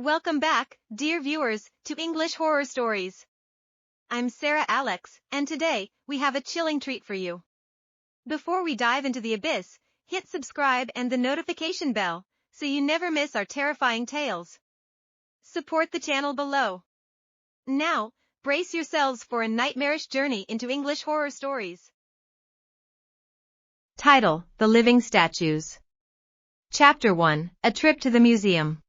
Welcome back, dear viewers, to English Horror Stories. I'm Sarah Alex, and today, we have a chilling treat for you. Before we dive into the abyss, hit subscribe and the notification bell, so you never miss our terrifying tales. Support the channel below. Now, brace yourselves for a nightmarish journey into English horror stories. Title: The Living Statues. Chapter 1, A Trip to the Museum.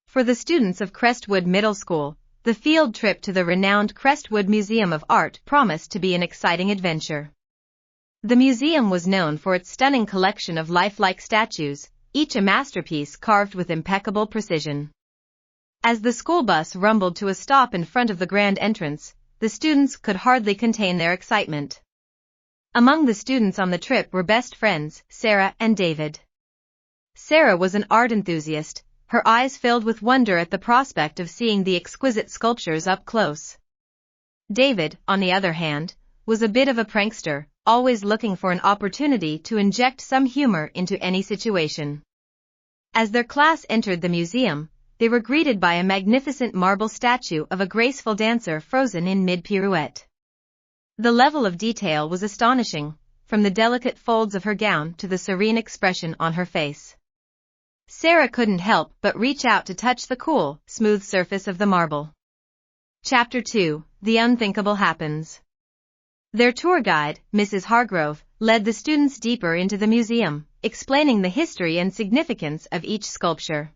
For the students of Crestwood Middle School, the field trip to the renowned Crestwood Museum of Art promised to be an exciting adventure. The museum was known for its stunning collection of lifelike statues, each a masterpiece carved with impeccable precision. As the school bus rumbled to a stop in front of the grand entrance, the students could hardly contain their excitement. Among the students on the trip were best friends, Sarah and David. Sarah was an art enthusiast, her eyes filled with wonder at the prospect of seeing the exquisite sculptures up close. David, on the other hand, was a bit of a prankster, always looking for an opportunity to inject some humor into any situation. As their class entered the museum, they were greeted by a magnificent marble statue of a graceful dancer frozen in mid-pirouette. The level of detail was astonishing, from the delicate folds of her gown to the serene expression on her face. Sarah couldn't help but reach out to touch the cool, smooth surface of the marble. Chapter 2, The Unthinkable Happens. Their tour guide, Mrs. Hargrove, led the students deeper into the museum, explaining the history and significance of each sculpture.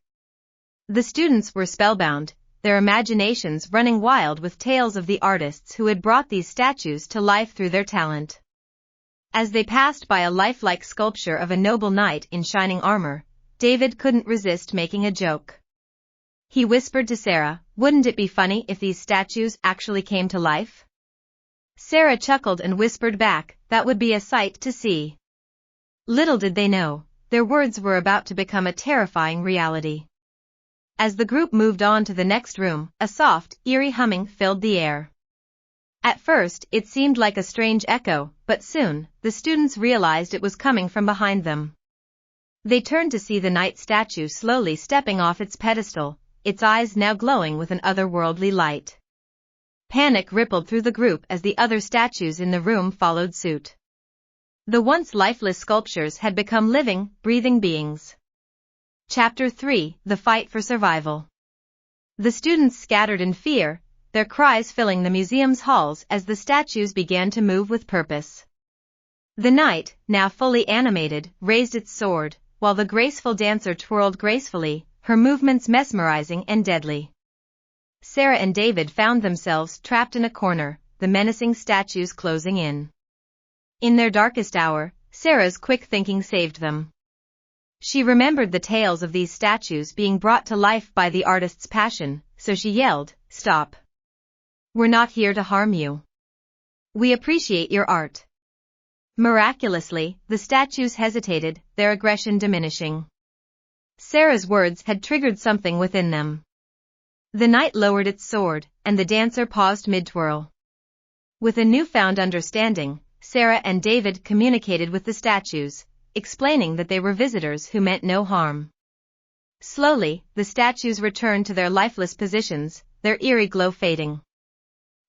The students were spellbound, their imaginations running wild with tales of the artists who had brought these statues to life through their talent. As they passed by a lifelike sculpture of a noble knight in shining armor, David couldn't resist making a joke. He whispered to Sarah, "Wouldn't it be funny if these statues actually came to life?" Sarah chuckled and whispered back, "That would be a sight to see." Little did they know, their words were about to become a terrifying reality. As the group moved on to the next room, a soft, eerie humming filled the air. At first, it seemed like a strange echo, but soon, the students realized it was coming from behind them. They turned to see the knight statue slowly stepping off its pedestal, its eyes now glowing with an otherworldly light. Panic rippled through the group as the other statues in the room followed suit. The once lifeless sculptures had become living, breathing beings. Chapter 3, The Fight for Survival. The students scattered in fear, their cries filling the museum's halls as the statues began to move with purpose. The knight, now fully animated, raised its sword, while the graceful dancer twirled gracefully, her movements mesmerizing and deadly. Sarah and David found themselves trapped in a corner, the menacing statues closing in. In their darkest hour, Sarah's quick thinking saved them. She remembered the tales of these statues being brought to life by the artist's passion, so she yelled, "Stop! We're not here to harm you. We appreciate your art." Miraculously, the statues hesitated, their aggression diminishing. Sarah's words had triggered something within them. The knight lowered its sword, and the dancer paused mid-twirl. With a newfound understanding, Sarah and David communicated with the statues, explaining that they were visitors who meant no harm. Slowly, the statues returned to their lifeless positions, their eerie glow fading.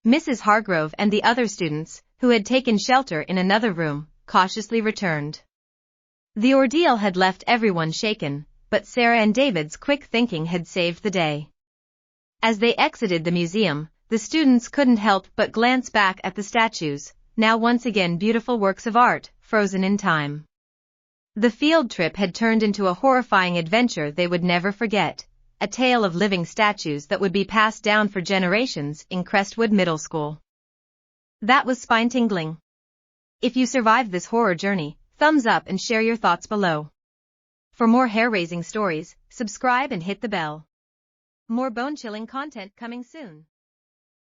Mrs. Hargrove and the other students, who had taken shelter in another room, cautiously returned. The ordeal had left everyone shaken, but Sarah and David's quick thinking had saved the day. As they exited the museum, the students couldn't help but glance back at the statues, now once again beautiful works of art, frozen in time. The field trip had turned into a horrifying adventure they would never forget, a tale of living statues that would be passed down for generations in Crestwood Middle School. That was spine-tingling. If you survived this horror journey, thumbs up and share your thoughts below. For more hair-raising stories, subscribe and hit the bell. More bone-chilling content coming soon.